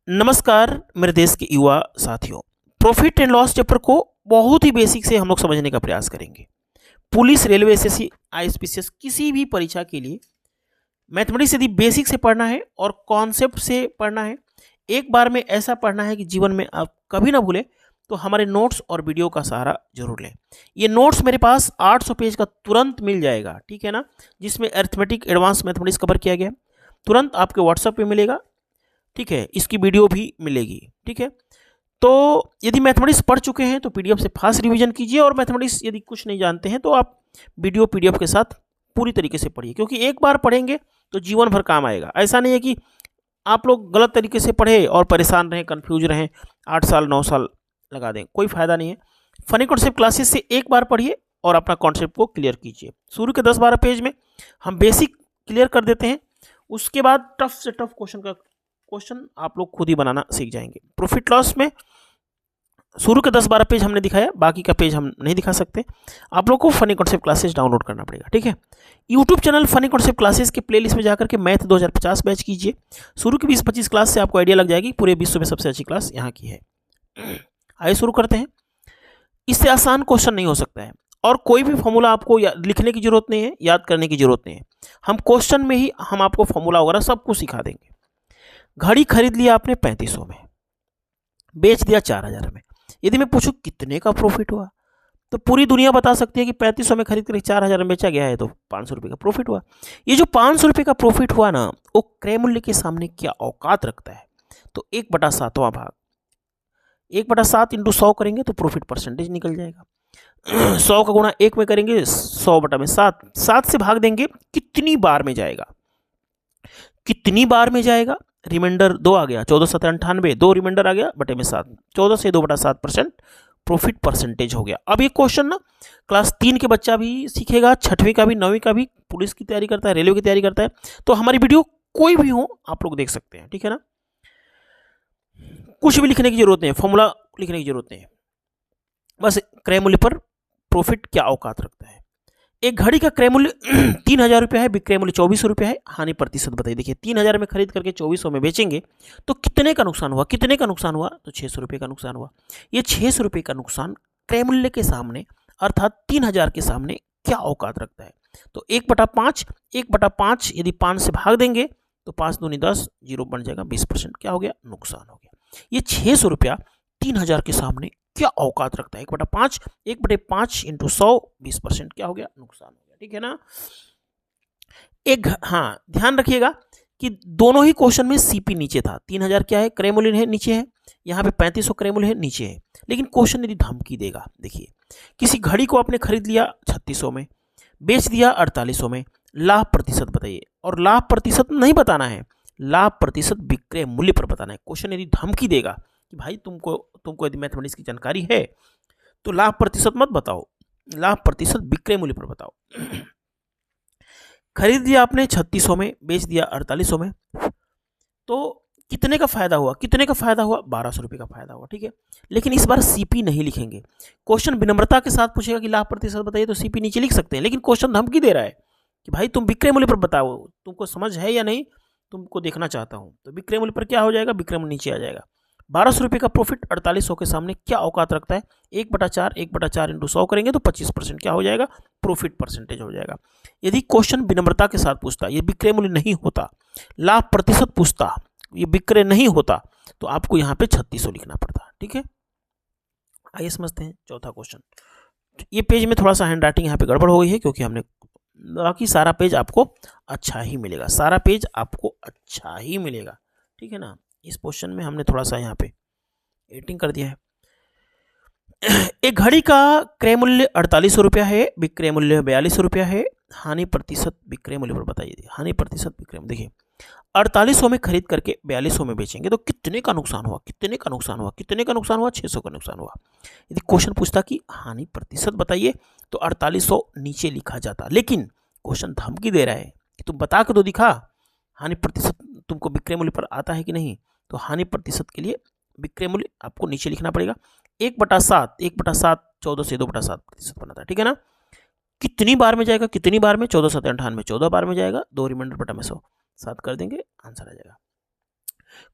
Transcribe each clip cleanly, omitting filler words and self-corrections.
नमस्कार मेरे देश के युवा साथियों। प्रॉफिट एंड लॉस चैप्टर को बहुत ही बेसिक से हम लोग समझने का प्रयास करेंगे। पुलिस, रेलवे, एसएससी, आईएसपीसीएस किसी भी परीक्षा के लिए मैथमेटिक्स यदि बेसिक से पढ़ना है और कॉन्सेप्ट से पढ़ना है, एक बार में ऐसा पढ़ना है कि जीवन में आप कभी ना भूलें, तो हमारे नोट्स और वीडियो का सहारा जरूर लें। ये नोट्स मेरे पास 800 पेज का तुरंत मिल जाएगा, ठीक है ना, जिसमें अरिथमेटिक, एडवांस मैथमेटिक्स कवर किया गया है। तुरंत आपके व्हाट्सएप पे मिलेगा, ठीक है। इसकी वीडियो भी मिलेगी, ठीक है। तो यदि मैथमेटिक्स पढ़ चुके हैं तो पीडीएफ से फास्ट रिवीजन कीजिए, और मैथमेटिक्स यदि कुछ नहीं जानते हैं तो आप वीडियो पीडीएफ के साथ पूरी तरीके से पढ़िए, क्योंकि एक बार पढ़ेंगे तो जीवन भर काम आएगा। ऐसा नहीं है कि आप लोग गलत तरीके से पढ़े और परेशान रहें, कन्फ्यूज रहें, 8 साल 9 साल लगा दें, कोई फायदा नहीं है। फनी कॉन्सेप्ट क्लासेस से एक बार पढ़िए और अपना कॉन्सेप्ट को क्लियर कीजिए। शुरू के 10-12 पेज में हम बेसिक क्लियर कर देते हैं, उसके बाद टफ से टफ क्वेश्चन आप लोग खुद ही बनाना सीख जाएंगे। प्रॉफिट लॉस में शुरू के 10-12 पेज हमने दिखाया, बाकी का पेज हम नहीं दिखा सकते। आप लोग को फनी कॉन्सेप्ट क्लासेस डाउनलोड करना पड़ेगा, ठीक है। YouTube channel funny concept classes के प्लेलिस्ट में जाकर के मैथ 2050 बैच कीजिए। शुरू की 20-25 क्लास से आपको आइडिया लग जाएगी पूरे विश्व में सबसे अच्छी क्लास यहाँ की है। आइए शुरू करते हैं। इससे आसान क्वेश्चन नहीं हो सकता है, और कोई भी फॉर्मूला आपको लिखने की जरूरत नहीं है, याद करने की जरूरत नहीं है। हम क्वेश्चन में ही हम आपको फॉर्मूला वगैरह सब कुछ सिखा देंगे। घड़ी खरीद लिया आपने 3500 में, बेच दिया 4000 में। यदि मैं पूछूं कितने का प्रॉफिट हुआ, तो पूरी दुनिया बता सकती है कि 3500 में खरीद कर 4000 में बेचा गया है तो 500 रुपये का प्रॉफिट हुआ। ये जो 500 रुपये का प्रॉफिट हुआ ना, वो क्रय मूल्य के सामने क्या औकात रखता है? तो 1/7वां भाग, 1/7 × 100 करेंगे तो प्रॉफिट परसेंटेज निकल जाएगा। 100 का गुणा 1 में करेंगे, 100/7, 7 से भाग देंगे, कितनी बार में जाएगा, कितनी बार में जाएगा? रिमाइंडर 2 आ गया, 14×7 = 98, 2 रिमाइंडर आ गया बटे में 7, 14 से 2/7% प्रॉफिट परसेंटेज हो गया। अब ये क्वेश्चन ना क्लास 3 के बच्चा भी सीखेगा, 6वीं का भी, 9वीं का भी, पुलिस की तैयारी करता है, रेलवे की तैयारी करता है, तो हमारी वीडियो कोई भी हो आप लोग देख सकते हैं, ठीक है ना। कुछ भी लिखने की जरूरत नहीं है, फॉर्मूला लिखने की जरूरत नहीं है, बस क्रय मूल्य पर प्रॉफिट क्या औकात रखता है। एक घड़ी का क्रय मूल्य 3000 रुपया है, विक्रय मूल्य 2400 रुपया है। हानि प्रतिशत बताइए। देखिए 3000 में खरीद करके 2400 में बेचेंगे तो कितने का नुकसान हुआ? कितने का नुकसान हुआ? तो 600 रुपये का नुकसान हुआ। ये 600 रुपये का नुकसान क्रय मूल्य के सामने, अर्थात 3000 के सामने क्या औकात रखता है? तो 1/5, 1/5 यदि 5 से भाग देंगे तो 5 दूनी 10, 0 बन जाएगा, 20% क्या हो गया? नुकसान हो गया। ये 600 रुपया 3000 के सामने क्या औकात रखता है? 1/5, 1/5 × 100, 20% क्या हो गया? नुकसान हो गया, ठीक है ना। हाँ, ध्यान रखिएगा कि दोनों ही क्वेश्चन में सीपी नीचे था। 3000 क्या है? क्रय मूल्य है, नीचे है। यहाँ पे 3500 क्रय मूल्य है, नीचे है। लेकिन क्वेश्चन यदि धमकी देगा, देखिए किसी घड़ी को आपने खरीद लिया 3600 में, बेच दिया 4800 में, लाभ प्रतिशत बताइए। और लाभ प्रतिशत नहीं बताना है, लाभ प्रतिशत विक्रय मूल्य पर बताना है। क्वेश्चन यदि धमकी देगा कि भाई तुमको यदि मैथमेटिक्स की जानकारी है तो लाभ प्रतिशत मत बताओ, लाभ प्रतिशत विक्रय मूल्य पर बताओ। खरीद दिया आपने 3600 में, बेच दिया 4800 में, तो कितने का फायदा हुआ? कितने का फायदा हुआ? 1200 रुपये का फायदा हुआ, ठीक है। लेकिन इस बार सीपी नहीं लिखेंगे। क्वेश्चन विनम्रता के साथ पूछेगा कि लाभ प्रतिशत बताइए, तो सीपी नीचे लिख सकते हैं। लेकिन क्वेश्चन धमकी दे रहा है कि भाई तुम विक्रय मूल्य पर बताओ, तुमको समझ है या नहीं, तुमको देखना चाहता हूं। तो विक्रय मूल्य पर क्या हो जाएगा? विक्रय मूल्य नीचे आ जाएगा। 1200 रुपये का प्रॉफिट 4800 के सामने क्या औकात रखता है? 1/4, 1/4 × 100 करेंगे तो 25% क्या हो जाएगा? प्रॉफिट परसेंटेज हो जाएगा। यदि क्वेश्चन विनम्रता के साथ पूछता, ये विक्रय मूल्य नहीं होता, लाभ प्रतिशत पूछता, ये विक्रय नहीं होता, तो आपको यहाँ पे 3600 लिखना पड़ता, ठीक है। आइए समझते हैं चौथा क्वेश्चन। ये पेज में थोड़ा सा हैंड राइटिंग यहाँ पे गड़बड़ हो गई है, क्योंकि हमने, बाकी सारा पेज आपको अच्छा ही मिलेगा, सारा पेज आपको अच्छा ही मिलेगा, ठीक है ना। इस क्वेश्चन में हमने थोड़ा सा यहाँ पे एडिटिंग कर दिया है। एक घड़ी का क्रय मूल्य 4800 रुपया है, विक्रय मूल्य 4200 रुपया है। हानि प्रतिशत विक्रय मूल्य पर बताइए। हानि प्रतिशत विक्रय, देखिए 4800 में खरीद करके 4200 में बेचेंगे तो कितने का नुकसान हुआ? कितने का नुकसान हुआ? कितने का नुकसान हुआ? 600 का नुकसान हुआ। यदि क्वेश्चन पूछता कि हानि प्रतिशत बताइए तो 4800 नीचे लिखा जाता। लेकिन क्वेश्चन धमकी दे रहा है कि तुम बता के तो दिखा हानि प्रतिशत तुमको विक्रय मूल्य पर आता है कि नहीं। तो हानि प्रतिशत के लिए विक्रय मूल्य आपको नीचे लिखना पड़ेगा। 1/7, 1/7 14 से 2/7% बनाता है, ठीक है ना। कितनी बार में जाएगा? कितनी बार में? 14×7 = 98, 14 बार में जाएगा। 2 रिमाइंडर बटा में 100, 7 कर देंगे, आंसर आ जाएगा।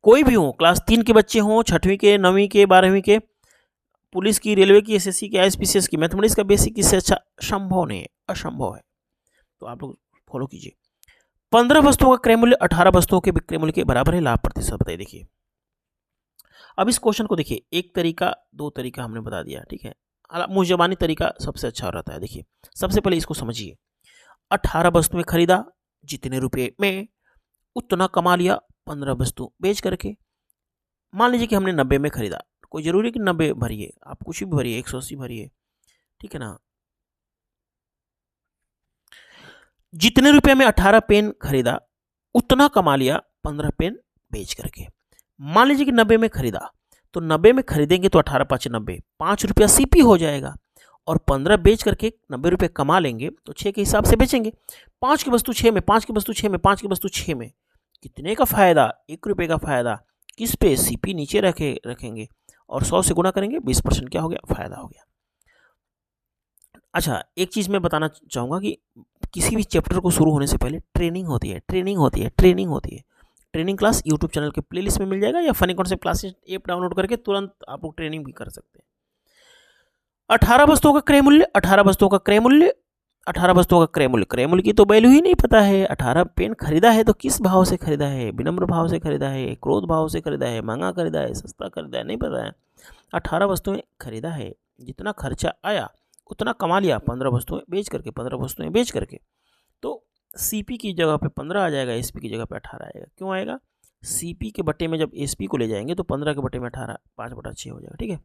कोई भी हो, क्लास 3 के बच्चे हों, 6वीं के, 9वीं के, 12वीं के, पुलिस की, रेलवे की, एसएससी की, आईएसपीसीएस की, मैथमेटिक्स का बेसिक इससे अच्छा संभव नहीं है, असंभव है। तो आप लोग फॉलो कीजिए। 15 वस्तुओं का क्रय मूल्य 18 वस्तुओं के विक्रय मूल्य के बराबर है। लाभ प्रतिशत बताइए। देखिए अब इस क्वेश्चन को देखिए, एक तरीका, दो तरीका हमने बता दिया, ठीक है। मुँह जबानी तरीका सबसे अच्छा रहता है। देखिए सबसे पहले इसको समझिए। 18 वस्तुएं खरीदा, जितने रुपए में उतना कमा लिया 15 वस्तु बेच करके। मान लीजिए कि हमने 90 में खरीदा, कोई जरूरी कि 90 भरिए, आप कुछ भी भरिए, 180 भरिए, ठीक है ना। जितने रुपए में 18 पेन खरीदा उतना कमा लिया 15 पेन बेच करके। मान लीजिए कि 90 में खरीदा, तो 90 में खरीदेंगे तो 18 5 90, 5 रुपया सीपी हो जाएगा, और 15 बेच करके 90 रुपये कमा लेंगे, तो 6 के हिसाब से बेचेंगे। 5 की वस्तु 6 में, 5 की वस्तु 6 में, 5 की वस्तु 6 में, कितने का फायदा? 1 रुपये का फायदा। किस पे? सीपी नीचे रखेंगे और 100 से गुणा करेंगे, 20% क्या हो गया? फायदा हो गया। अच्छा एक चीज़ मैं बताना चाहूँगा कि किसी भी चैप्टर को शुरू होने से पहले ट्रेनिंग होती है, ट्रेनिंग होती है, ट्रेनिंग होती है। ट्रेनिंग क्लास यूट्यूब चैनल के प्लेलिस्ट में मिल जाएगा, या funny concept classes app download करके तुरंत आप लोग ट्रेनिंग भी कर सकते हैं। 18 वस्तुओं का क्रय मूल्य, 18 वस्तुओं का क्रय मूल्य, 18 वस्तुओं का क्रय मूल्य, क्रय मूल्य की तो वैल्यू ही नहीं पता है। 18 पेन खरीदा है तो किस भाव से खरीदा है? विनम्र भाव से खरीदा है, क्रोध भाव से खरीदा है, महंगा खरीदा है, सस्ता खरीदा है, नहीं पता है। 18 वस्तुएं खरीदा है, जितना खर्चा आया उतना कमा लिया 15 वस्तुएं बेच करके, 15 वस्तुएं बेच करके। तो सीपी की जगह पे 15 आ जाएगा, एसपी की जगह पे 18 आएगा। क्यों आएगा? सीपी के बटे में जब एसपी को ले जाएंगे तो 15 के बटे में 18, 5/6 हो जाएगा, ठीक है।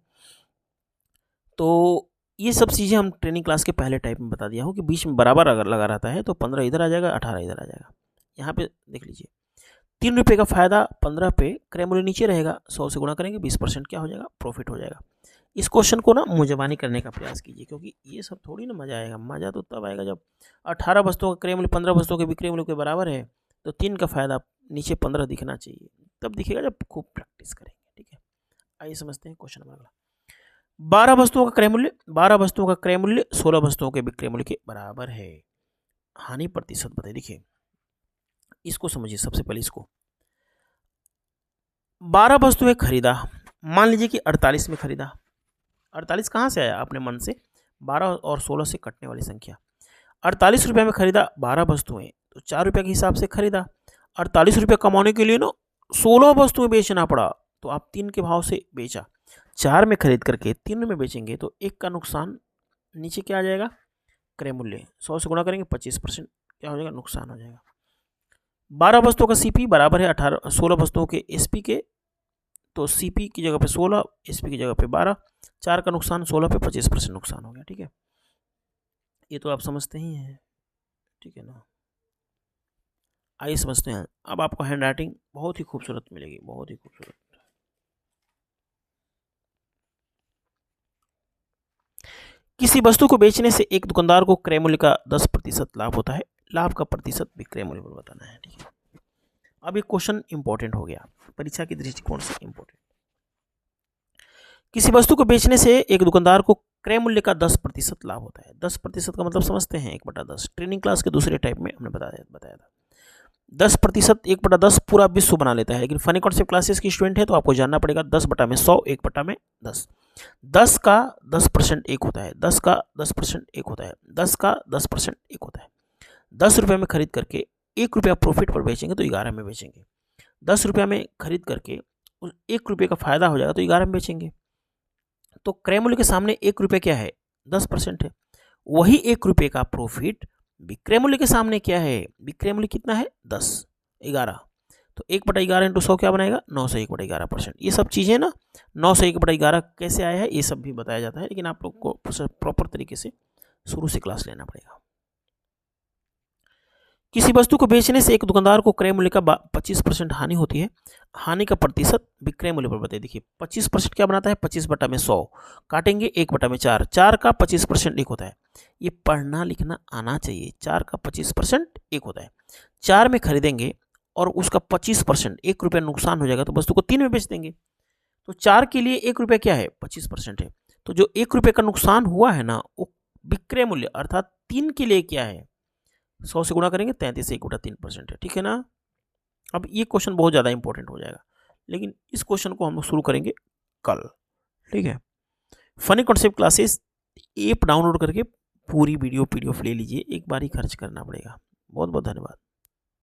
तो ये सब चीज़ें हम ट्रेनिंग क्लास के पहले टाइप में बता दिया हूँ कि बीच में बराबर अगर लगा रहता है तो 15 इधर आ जाएगा, 18 इधर आ जाएगा। यहाँ पे देख लीजिए, 3 रुपये का फायदा 15 पे, क्रय मूल्य नीचे रहेगा, 100 से गुणा करेंगे, 20% क्या हो जाएगा? प्रॉफिट हो जाएगा। इस क्वेश्चन को ना मुंजबानी करने का प्रयास कीजिए, क्योंकि ये सब थोड़ी ना मजा आएगा। मजा तो तब आएगा जब 18 वस्तुओं का क्रय मूल्य 15 वस्तुओं के विक्रय मूल्य के बराबर है, तो 3 का फायदा नीचे 15 दिखना चाहिए, तब दिखेगा जब खूब प्रैक्टिस करेंगे, ठीक है। आइए समझते हैं क्वेश्चन नंबर अगला। 12 वस्तुओं का क्रय मूल्य, 12 वस्तुओं का क्रय मूल्य 16 वस्तुओं के विक्रय मूल्य के बराबर है। हानि प्रतिशत बताइए। देखिए इसको समझिए सबसे पहले। इसको 12 वस्तुएं खरीदा, मान लीजिए कि 48 में खरीदा। 48 कहाँ से आया? अपने मन से 12 और 16 से कटने वाली संख्या। 48 रुपये में खरीदा 12 वस्तुएं, तो 4 रुपये के हिसाब से खरीदा। 48 रुपये कमाने के लिए ना 16 वस्तुएं बेचना पड़ा, तो आप 3 के भाव से बेचा। 4 में खरीद करके 3 में बेचेंगे तो 1 का नुकसान, नीचे क्या आ जाएगा? क्रय मूल्य, 100 से गुणा करेंगे, 25% क्या हो जाएगा? नुकसान हो जाएगा। 12 वस्तुओं का सीपी बराबर है 16 वस्तुओं के एसपी के, तो सीपी की जगह पे 16, एसपी की जगह पे 12, 4 का नुकसान 16 पे 25% नुकसान हो गया, ठीक है। ये तो आप समझते ही हैं, ठीक है ना। आइए समझते हैं। अब आपको हैंड राइटिंग बहुत ही खूबसूरत मिलेगी, बहुत ही खूबसूरत। किसी वस्तु को बेचने से एक दुकानदार को क्रय मूल्य का 10% लाभ होता है। लाभ का प्रतिशत विक्रय मूल्य पर बताना है, ठीक है। अब ये क्वेश्चन इंपॉर्टेंट हो गया, परीक्षा के दृष्टिकोण से इंपॉर्टेंट। किसी वस्तु को बेचने से एक दुकानदार को क्रय मूल्य का 10% लाभ होता है। 10% का मतलब समझते हैं? 1/10। ट्रेनिंग क्लास के दूसरे टाइप में हमने बताया था 10%, 1/10 पूरा विश्व बना लेता है, लेकिन फनी कॉन्सेप्ट क्लासेस की स्टूडेंट है तो आपको जानना पड़ेगा 10/100, 1/10। 10 का 10% एक होता है, 10 का 10% एक होता है, 10 का 10% एक होता है। 10 रुपये में खरीद करके 1 रुपया प्रॉफिट पर बेचेंगे तो 11 में बेचेंगे। 10 रुपया में खरीद करके 1 रुपये का फायदा हो जाएगा तो 11 में बेचेंगे। तो क्रय मूल्य के सामने 1 रुपये क्या है? 10% है। वही 1 रुपये का प्रॉफिट विक्रय मूल्य के सामने क्या है? विक्रय मूल्य कितना है? 10, 11। तो 1/11 इंटू 100 क्या बनाएगा? 9 से 1/11%। ये सब चीज़ें ना 9 से 1/11 कैसे आया है ये सब भी बताया जाता है, लेकिन आप लोग को प्रॉपर तरीके से शुरू से क्लास लेना पड़ेगा। किसी वस्तु को बेचने से एक दुकानदार को क्रय मूल्य का 25% हानि होती है। हानि का प्रतिशत विक्रय मूल्य पर बताइए। देखिए 25% क्या बनाता है? 25/100 काटेंगे 1/4, 4 का 25% एक होता है। ये पढ़ना लिखना आना चाहिए। 4 का 25% एक होता है। 4 में खरीदेंगे और उसका 25%, 1 रुपया नुकसान हो जाएगा तो वस्तु को 3 में बेच देंगे। तो 4 के लिए 1 रुपया क्या है? 25% है। तो जो 1 रुपये का नुकसान हुआ है ना, वो विक्रय मूल्य अर्थात 3 के लिए क्या है? 100 से गुणा करेंगे, 33 से 1/3% है, ठीक है ना। अब ये क्वेश्चन बहुत ज़्यादा इंपॉर्टेंट हो जाएगा, लेकिन इस क्वेश्चन को हम लोग शुरू करेंगे कल। ठीक है, funny concept classes app download करके पूरी वीडियो PDF ले लीजिए, एक बार ही खर्च करना पड़ेगा। बहुत बहुत धन्यवाद।